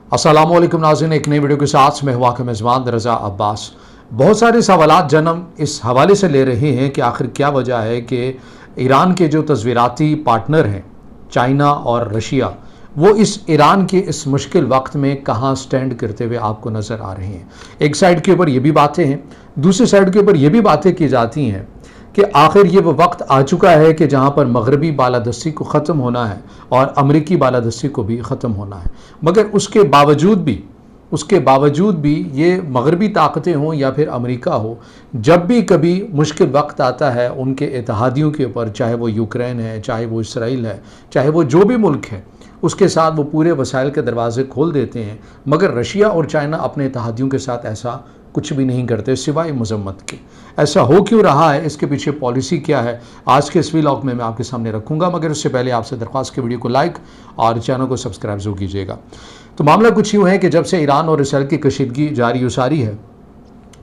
अस्सलामुअलैकुम नाज़रीन, एक नई वीडियो के साथ मैं हुआ का मेज़बान रज़ा अब्बास। बहुत सारे सवालात जन्म इस हवाले से ले रहे हैं कि आखिर क्या वजह है कि ईरान के जो तज़वीराती पार्टनर हैं चाइना और रशिया, वो इस ईरान के इस मुश्किल वक्त में कहाँ स्टैंड करते हुए आपको नज़र आ रहे हैं। एक साइड के ऊपर ये भी बातें हैं, दूसरी साइड के ऊपर ये भी बातें की जाती हैं कि आखिर ये वो वक्त आ चुका है कि जहाँ पर मगरबी बालादस्ती को ख़त्म होना है और अमरीकी बालादस्ती को भी ख़त्म होना है। मगर उसके बावजूद भी ये मगरबी ताकतें हों या फिर अमेरिका हो, जब भी कभी मुश्किल वक्त आता है उनके इत्तेहादियों के ऊपर, चाहे वो यूक्रेन है, चाहे वो इसराइल है, चाहे वो जो भी मुल्क है, उसके साथ वो पूरे वसाइल के दरवाजे खोल देते हैं। मगर रशिया और चाइना अपने इत्तेहादियों के साथ ऐसा कुछ भी नहीं करते सिवाय मजम्मत के। ऐसा हो क्यों रहा है, इसके पीछे पॉलिसी क्या है, आज के इस व्लॉग में मैं आपके सामने रखूंगा। मगर उससे पहले आपसे दरख्वास्त की वीडियो को लाइक और चैनल को सब्सक्राइब जरूर कीजिएगा। तो मामला कुछ यूँ है कि जब से ईरान और इसराइल की कशीदगी जारी उसारी है,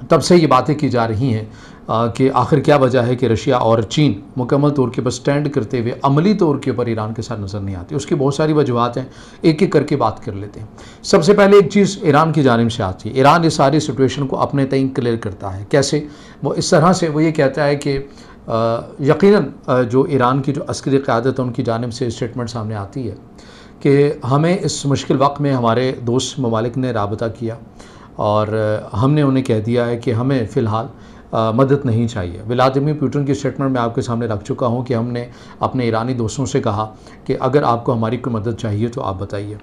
तब से ये बातें की जा रही हैं कि आखिर क्या वजह है कि रशिया और चीन मुकम्मल तौर के ऊपर स्टैंड करते हुए अमली तौर के ऊपर ईरान के साथ नज़र नहीं आती। उसकी बहुत सारी वजूहत हैं, एक एक करके बात कर लेते हैं। सबसे पहले एक चीज़ ईरान की जानिब से आती है। ईरान इस सारी सिचुएशन को अपने तय क्लियर करता है। कैसे? वो इस तरह से वो ये कहता है कि यकीनन जो ईरान की जो अस्करी क़यादत है उनकी जानिब से स्टेटमेंट सामने आती है कि हमें इस मुश्किल वक्त में हमारे दोस्त ममालिक ने राबता किया और हमने उन्हें कह दिया है कि हमें फ़िलहाल मदद नहीं चाहिए। व्लादिमीर पुतिन की स्टेटमेंट मैं आपके सामने रख चुका हूँ कि हमने अपने ईरानी दोस्तों से कहा कि अगर आपको हमारी कोई मदद चाहिए तो आप बताइए।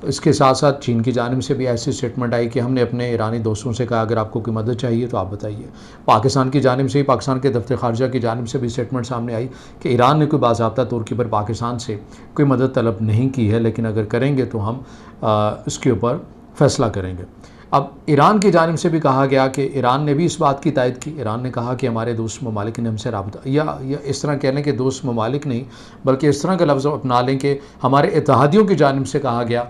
इसके साथ साथ चीन की जानिब से भी ऐसी स्टेटमेंट आई कि हमने अपने ईरानी दोस्तों से कहा अगर आपको कोई मदद चाहिए तो आप बताइए। पाकिस्तान की जानिब से ही, पाकिस्तान के दफ्तर ख़ारजा की जानिब से भी स्टेटमेंट सामने आई कि ईरान ने कोई बाज़ाब्ता तौर के ऊपर पाकिस्तान से कोई मदद तलब नहीं की है, लेकिन अगर करेंगे तो हम इसके ऊपर फ़ैसला करेंगे। अब ईरान की जानिब से भी कहा गया कि ईरान ने भी इस बात की तायद की। ईरान ने कहा कि हमारे दोस्त ममालिक ने हमसे राबता, या इस तरह कह लें कि दोस्त ममालिक नहीं, बल्कि इस तरह का लफ्ज़ अपना लें कि हमारे इत्तेहादियों की जानिब से कहा गया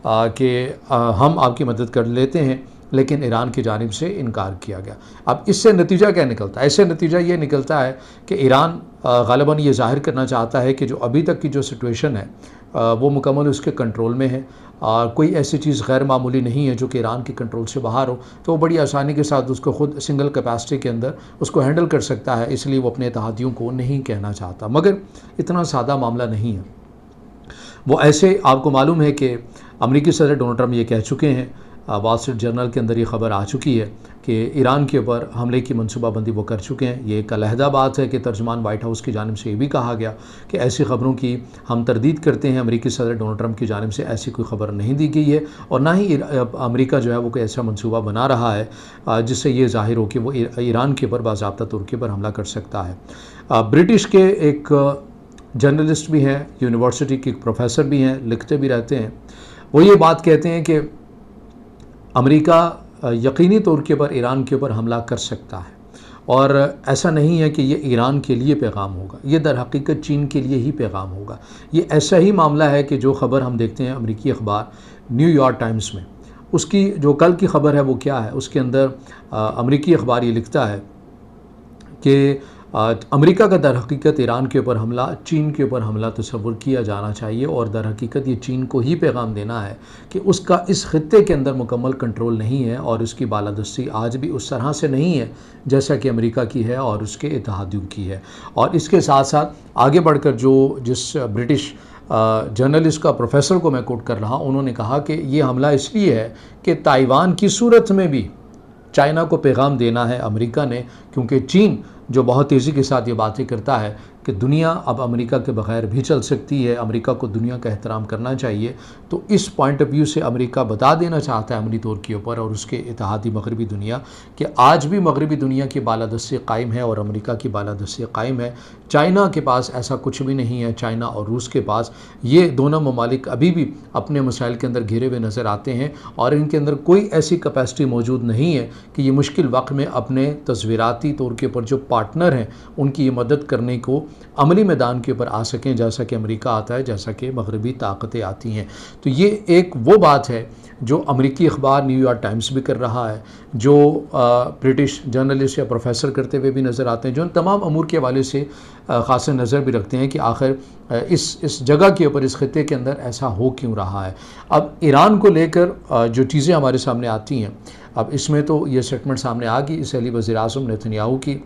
कि हम आपकी मदद कर लेते हैं, लेकिन ईरान की जानिब से इनकार किया गया। अब इससे नतीजा क्या निकलता है? इससे नतीजा ये निकलता है कि ईरान ग़ालिबन ये ज़ाहिर करना चाहता है कि जो अभी तक की जो सिचुएशन है वो मुकम्मल उसके कंट्रोल में है और कोई ऐसी चीज़ गैर मामूली नहीं है जो कि ईरान के कंट्रोल से बाहर हो, तो वो बड़ी आसानी के साथ उसको खुद सिंगल कैपेसिटी के अंदर उसको हैंडल कर सकता है। इसलिए वो अपने इत्तेहादियों को नहीं कहना चाहता। मगर इतना सादा मामला नहीं है। वो ऐसे, आपको मालूम है कि अमेरिकी सदर डोनाल्ड ट्रंप ये कह चुके हैं, वॉल स्ट्रीट जर्नल के अंदर ये खबर आ चुकी है कि ईरान के ऊपर हमले की मनसूबाबंदी वो कर चुके हैं। ये एक अलहदा बात है कि तर्जुमान वाइट हाउस की जानिब से ये भी कहा गया कि ऐसी खबरों की हम तरदीद करते हैं। अमेरिकी सदर डोनाल्ड ट्रंप की जानिब से ऐसी कोई खबर नहीं दी गई है और ना ही अमेरिका जो है वो कोई ऐसा मनसूबा बना रहा है जिससे ये ज़ाहिर हो कि वो ईरान के ऊपर बाज़ाब्ता तौर के ऊपर हमला कर सकता है। ब्रिटिश के एक जर्नलिस्ट भी हैं, यूनिवर्सिटी के प्रोफेसर भी हैं, लिखते भी रहते हैं। वो ये बात कहते हैं कि अमेरिका यकीनी तौर के ऊपर ईरान के ऊपर हमला कर सकता है और ऐसा नहीं है कि ये ईरान के लिए पैगाम होगा, ये दर हकीकत चीन के लिए ही पैगाम होगा। ये ऐसा ही मामला है कि जो ख़बर हम देखते हैं अमेरिकी अखबार न्यूयॉर्क टाइम्स में, उसकी जो कल की ख़बर है वो क्या है, उसके अंदर अमेरिकी अखबार ये लिखता है कि अमेरिका का दर हकीकत ईरान के ऊपर हमला, चीन के ऊपर हमला तस्वुर किया जाना चाहिए और दर हकीकत ये चीन को ही पैगाम देना है कि उसका इस खित्ते के अंदर मुकम्मल कंट्रोल नहीं है और उसकी बालादस्ती आज भी उस तरह से नहीं है जैसा कि अमेरिका की है और उसके इत्तेहादियों की है। और इसके साथ साथ आगे बढ़कर जिस ब्रिटिश जर्नलिस्ट का, प्रोफेसर को मैं कोट कर रहा हूँ, उन्होंने कहा कि ये हमला इसलिए है कि ताइवान की सूरत में भी चाइना को पैगाम देना है अमेरिका ने, क्योंकि चीन जो बहुत तेज़ी के साथ ये बातें करता है कि दुनिया अब अमेरिका के बगैर भी चल सकती है, अमेरिका को दुनिया का एहतराम करना चाहिए। तो इस पॉइंट ऑफ व्यू से अमेरिका बता देना चाहता है अमली तौर के ऊपर और उसके इत्तेहादी मगरबी दुनिया कि आज भी मगरबी दुनिया की बालादस्ती कायम है और अमेरिका की बालादस्ती कायम है। चाइना के पास ऐसा कुछ भी नहीं है। चाइना और रूस के पास, ये दोनों ममालिक अभी भी अपने मसाइल के अंदर घिरे हुए नज़र आते हैं और इनके अंदर कोई ऐसी कैपेसिटी मौजूद नहीं है कि ये मुश्किल वक्त में अपने तस्वीराती तौर के ऊपर जो पार्टनर हैं उनकी ये मदद करने को अमली मैदान के ऊपर आ सकें, जैसा कि अमेरिका आता है, जैसा कि मगरबी ताकतें आती हैं। तो ये एक वो बात है जो अमेरिकी अखबार न्यूयॉर्क टाइम्स भी कर रहा है, जो ब्रिटिश जर्नलिस्ट या प्रोफेसर करते हुए भी नज़र आते हैं, जो इन तमाम अमूर के हवाले से ख़ास नज़र भी रखते हैं कि आखिर इस जगह के ऊपर, इस खत्ते के अंदर ऐसा हो क्यों रहा है। अब ईरान को लेकर जो चीज़ें हमारे सामने आती हैं, अब इसमें तो ये स्टेटमेंट सामने आ गई इसराइली वज़ीर-ए-आज़म नेतन्याहू की,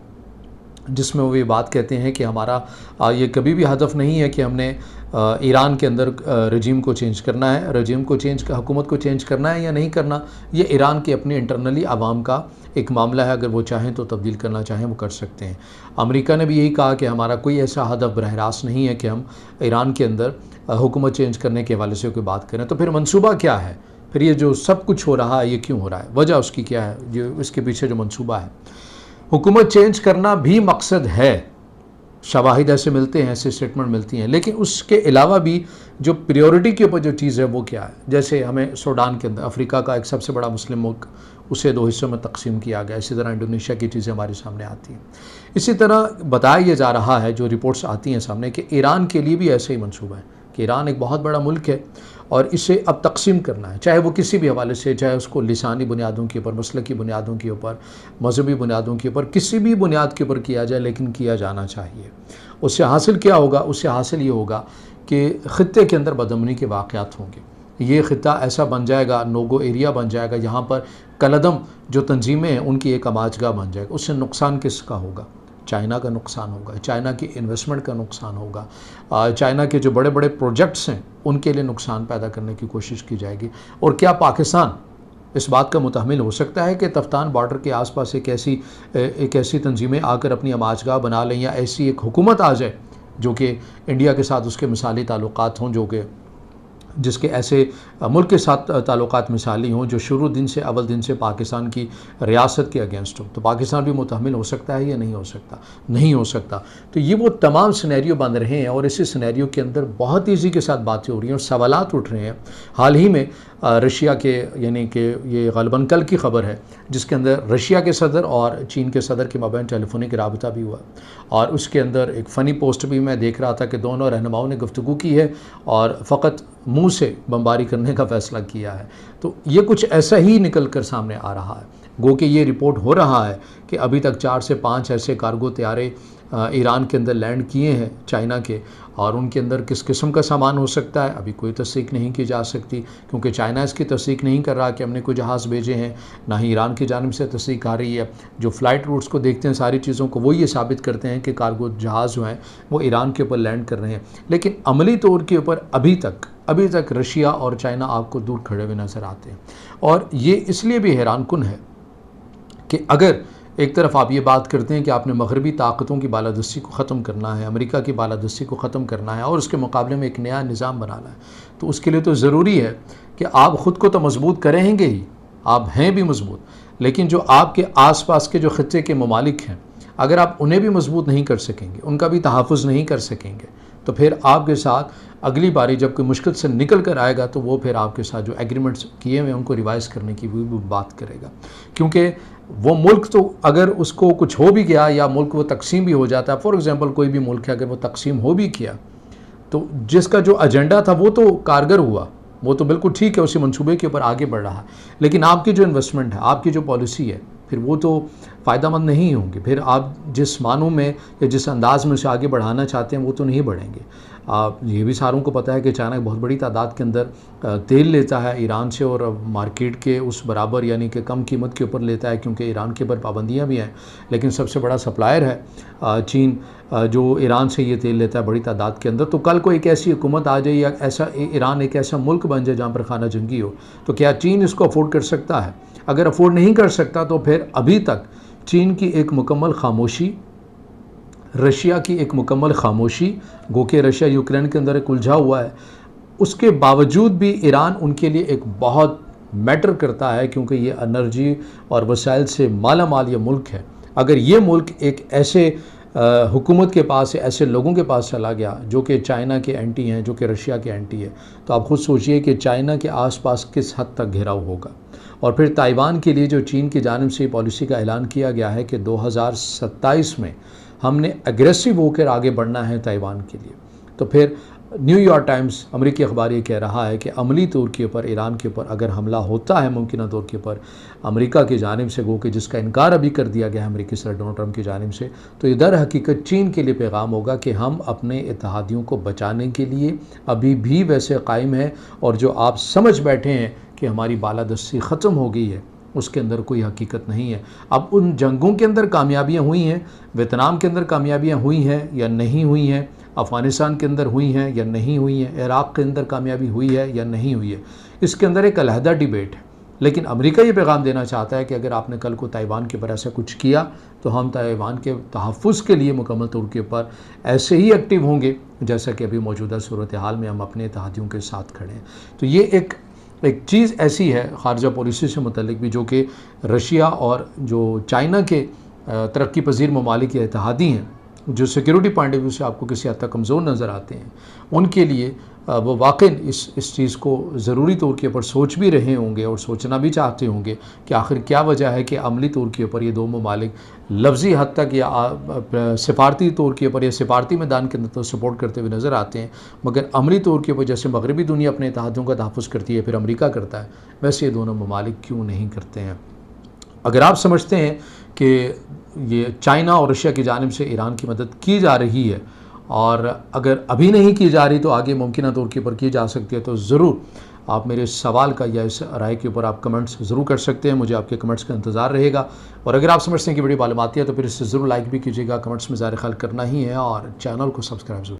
जिसमें वो ये बात कहते हैं कि हमारा ये कभी भी हदफ नहीं है कि हमने ईरान के अंदर रजीम को चेंज करना है, रजीम को हुकूमत को चेंज करना है या नहीं करना, ये ईरान के अपने इंटरनली आवाम का एक मामला है। अगर वो चाहें तो तब्दील करना चाहें वो कर सकते हैं। अमेरिका ने भी यही कहा कि हमारा कोई ऐसा हदफ बरह रास्त नहीं है कि हम ईरान के अंदर हुकूमत चेंज करने के हवाले से कोई बात करें। तो फिर मनसूबा क्या है, फिर ये जो सब कुछ हो रहा है ये क्यों हो रहा है, वजह उसकी क्या है, जो इसके पीछे जो मनसूबा है। हुकूमत चेंज करना भी मकसद है, शवाहिद ऐसे मिलते हैं, ऐसे स्टेटमेंट मिलती हैं, लेकिन उसके अलावा भी जो प्रायोरिटी के ऊपर जो चीज़ है वो क्या है। जैसे हमें सूडान के अंदर, अफ्रीका का एक सबसे बड़ा मुस्लिम मुल्क, उसे 2 हिस्सों में तकसीम किया गया। इसी तरह इंडोनेशिया की चीज़ें हमारे सामने आती हैं। इसी तरह बताया यह जा रहा है, जो रिपोर्ट्स आती हैं सामने, कि ईरान के लिए भी ऐसे ही मनसूबा है कि ईरान एक बहुत बड़ा मुल्क है और इसे अब तकसीम करना है, चाहे वो किसी भी हवाले से, चाहे उसको लिसानी बुनियादों के ऊपर, मसलकी बुनियादों के ऊपर, मजहबी बुनियादों के ऊपर, किसी भी बुनियाद के ऊपर किया जाए, लेकिन किया जाना चाहिए। उससे हासिल क्या होगा, उससे हासिल ये होगा कि ख़ित्ते के अंदर बदअमनी के वाक़यात होंगे। ये ख़ित्ता ऐसा बन जाएगा, नोगो एरिया बन जाएगा, यहाँ पर कलदम जो तंजीमें हैं उनकी एक आमाजगाह बन जाएगा। उससे नुकसान किसका होगा, चाइना का नुकसान होगा, चाइना की इन्वेस्टमेंट का नुकसान होगा, चाइना के जो बड़े बड़े प्रोजेक्ट्स हैं उनके लिए नुकसान पैदा करने की कोशिश की जाएगी। और क्या पाकिस्तान इस बात का मुतहमिल हो सकता है कि तफ्तान बॉर्डर के आसपास एक ऐसी तंजीमें आकर अपनी आमाजगाह बना लें, या ऐसी एक हुकूमत आ जाए जो कि इंडिया के साथ उसके मिसाली ताल्लुकात हों, जो कि जिसके ऐसे मुल्क के साथ ताल्लुकात मिसाली हों जो शुरू दिन से, अव्वल दिन से पाकिस्तान की रियासत के अगेंस्ट हो। तो पाकिस्तान भी मुतहमिल हो सकता है या नहीं हो सकता, नहीं हो सकता। तो ये वो तमाम सिनेरियो बन रहे हैं और इसी सिनेरियो के अंदर बहुत तेज़ी के साथ बातें हो रही हैं और सवालात उठ रहे हैं। हाल ही में रशिया के, यानी कि ये ग़ालिबन कल की ख़बर है, जिसके अंदर रशिया के सदर और चीन के सदर के माबैन टेलीफोनिक राबता भी हुआ, और उसके अंदर एक फ़नी पोस्ट भी मैं देख रहा था कि दोनों रहनुमाओं ने गुफ्तगू की है और फ़कत मुंह से बमबारी करने का फ़ैसला किया है। तो ये कुछ ऐसा ही निकल कर सामने आ रहा है। गो कि ये रिपोर्ट हो रहा है कि अभी तक 4 से 5 ऐसे कार्गो तैयारे ईरान के अंदर लैंड किए हैं चाइना के, और उनके अंदर किस किस्म का सामान हो सकता है अभी कोई तस्दीक नहीं की जा सकती, क्योंकि चाइना इसकी तस्दीक नहीं कर रहा कि हमने कोई जहाज़ भेजे हैं, ना ही ईरान की जानिब से तस्दीक आ रही है। जो फ़्लाइट रूट्स को देखते हैं सारी चीज़ों को, वो ये साबित करते हैं कि कार्गो जहाज़ जो हैं वो ईरान के ऊपर लैंड कर रहे हैं। लेकिन अमली तौर के ऊपर अभी तक रशिया और चाइना आपको दूर खड़े हुए नज़र आते हैं। और ये इसलिए भी हैरानकुन है कि अगर एक तरफ आप ये बात करते हैं कि आपने मगरबी ताकतों की बालादस्ती को ख़त्म करना है, अमेरिका की बालादस्ती को ख़त्म करना है और उसके मुकाबले में एक नया निज़ाम बनाना है, तो उसके लिए तो ज़रूरी है कि आप ख़ुद को तो मजबूत करेंगे ही, आप हैं भी मजबूत, लेकिन जो आपके आस पास के जो ख़ित्ते के ममालिक हैं, अगर आप उन्हें भी मजबूत नहीं कर सकेंगे, उनका भी तहफ़्फ़ुज़ नहीं कर सकेंगे, तो फिर आपके साथ अगली बारी जब कोई मुश्किल से निकल कर आएगा तो वो फिर आपके साथ जो एग्रीमेंट्स किए हुए उनको रिवाइज़ करने की भी बात करेगा। क्योंकि वो मुल्क तो अगर उसको कुछ हो भी गया या मुल्क वो तकसीम भी हो जाता है, फॉर एग्ज़ाम्पल कोई भी मुल्क है अगर वो तकसीम हो भी किया, तो जिसका जो एजेंडा था वो तो कारगर हुआ, वो तो बिल्कुल ठीक है, उसी मंसूबे के ऊपर आगे बढ़ रहा है, लेकिन आपकी जो इन्वेस्टमेंट है, आपकी जो पॉलिसी है, फिर वो तो फ़ायदेमंद नहीं होंगे। फिर आप जिस मानों में या जिस अंदाज में उसे आगे बढ़ाना चाहते हैं वो तो नहीं बढ़ेंगे। ये भी सारों को पता है कि चाइना बहुत बड़ी तादाद के अंदर तेल लेता है ईरान से, और मार्केट के उस बराबर यानी कि कम कीमत के ऊपर लेता है, क्योंकि ईरान के ऊपर पाबंदियाँ भी हैं, लेकिन सबसे बड़ा सप्लायर है चीन, जो ईरान से ये तेल लेता है बड़ी तादाद के अंदर। तो कल को एक ऐसी हुकूमत आ जाए या ऐसा ईरान एक ऐसा मुल्क बन जाए जहाँ पर खाना जंगी हो, तो क्या चीन इसको अफोर्ड कर सकता है? अगर अफोर्ड नहीं कर सकता तो फिर अभी तक चीन की एक मुकम्मल खामोशी, रशिया की एक मुकम्मल खामोशी, गो कि रशिया यूक्रेन के अंदर एक उलझा हुआ है, उसके बावजूद भी ईरान उनके लिए एक बहुत मैटर करता है, क्योंकि ये एनर्जी और वसाइल से माला माल ये मुल्क है। अगर ये मुल्क एक ऐसे हुकूमत के पास, ऐसे लोगों के पास चला गया जो कि चाइना के एंटी हैं, जो कि रशिया के एंटी है, तो आप खुद सोचिए कि चाइना के आसपास किस हद तक घेराव होगा। और फिर ताइवान के लिए जो चीन की जानिब से पॉलिसी का ऐलान किया गया है कि 2027 में हमने एग्रेसिव होकर आगे बढ़ना है ताइवान के लिए, तो फिर न्यूयॉर्क टाइम्स अमेरिकी अखबार ये कह रहा है कि अमली तौर के ऊपर ईरान के ऊपर अगर हमला होता है मुमकिन तौर के ऊपर अमेरिका की जानिब से, गो कि जिसका इनकार अभी कर दिया गया है अमेरिकी सदर डोनाल्ड ट्रंप की जानिब से, तो इधर हकीकत चीन के लिए पैगाम होगा कि हम अपने इत्तेहादियों को बचाने के लिए अभी भी वैसे कायम हैं, और जो आप समझ बैठे हैं कि हमारी बालादस्ती ख़त्म हो गई है, उसके अंदर कोई हकीकत नहीं है। अब उन जंगों के अंदर कामयाबियाँ हुई हैं, वियतनाम के अंदर कामयाबियाँ हुई हैं या नहीं हुई हैं, अफ़गानिस्तान के अंदर हुई हैं या नहीं हुई हैं, इराक़ के अंदर कामयाबी हुई है या नहीं हुई है, इसके अंदर एक अलहदा डिबेट है। लेकिन अमेरिका ये पैगाम देना चाहता है कि अगर आपने कल को ताइवान के ऊपर ऐसा कुछ किया तो हम ताइवान के तहफ़्फ़ुज़ के लिए मुकम्मल तौर के ऊपर ऐसे ही एक्टिव होंगे जैसा कि अभी मौजूदा सूरत हाल में हम अपने इत्तेहादियों के साथ खड़े हैं। तो ये एक चीज़ ऐसी है ख़ारजा पॉलिसी से मुतल्लिक भी, जो कि रशिया और जो चाइना के तरक्की पजीर ममालिक के इत्तेहादी हैं, जो सिक्योरिटी पॉइंट ऑफ व्यू से आपको किसी हद तक कमज़ोर नज़र आते हैं, उनके लिए वो वाकई इस चीज़ को ज़रूरी तौर के ऊपर सोच भी रहे होंगे और सोचना भी चाहते होंगे कि आखिर क्या वजह है कि अमली तौर के ऊपर ये दो ममालिक लफ्ज़ी हद तक या सिफारती तौर के ऊपर या सिफारती मैदान के अंदर तो सपोर्ट करते हुए नज़र आते हैं, मगर अमली तौर के ऊपर जैसे मगरबी दुनिया अपने इत्तेहादियों का तहफ़्फ़ुज़ करती है, फिर अमेरिका करता है, वैसे ये दोनों ममालिक क्यों नहीं करते हैं। अगर आप समझते हैं कि ये चाइना और रशिया की जानिब से ईरान की मदद की जा रही है, और अगर अभी नहीं की जा रही तो आगे मुमकिन तौर के ऊपर की जा सकती है, तो ज़रूर आप मेरे इस सवाल का या इस राय के ऊपर आप कमेंट्स ज़रूर कर सकते हैं। मुझे आपके कमेंट्स का इंतज़ार रहेगा, और अगर आप समझते हैं कि वीडियो मालूमाती है तो फिर इससे ज़रूर लाइक भी कीजिएगा, कमेंट्स में ज़ाहिर ख्याल करना ही है, और चैनल को सब्सक्राइब ज़रूर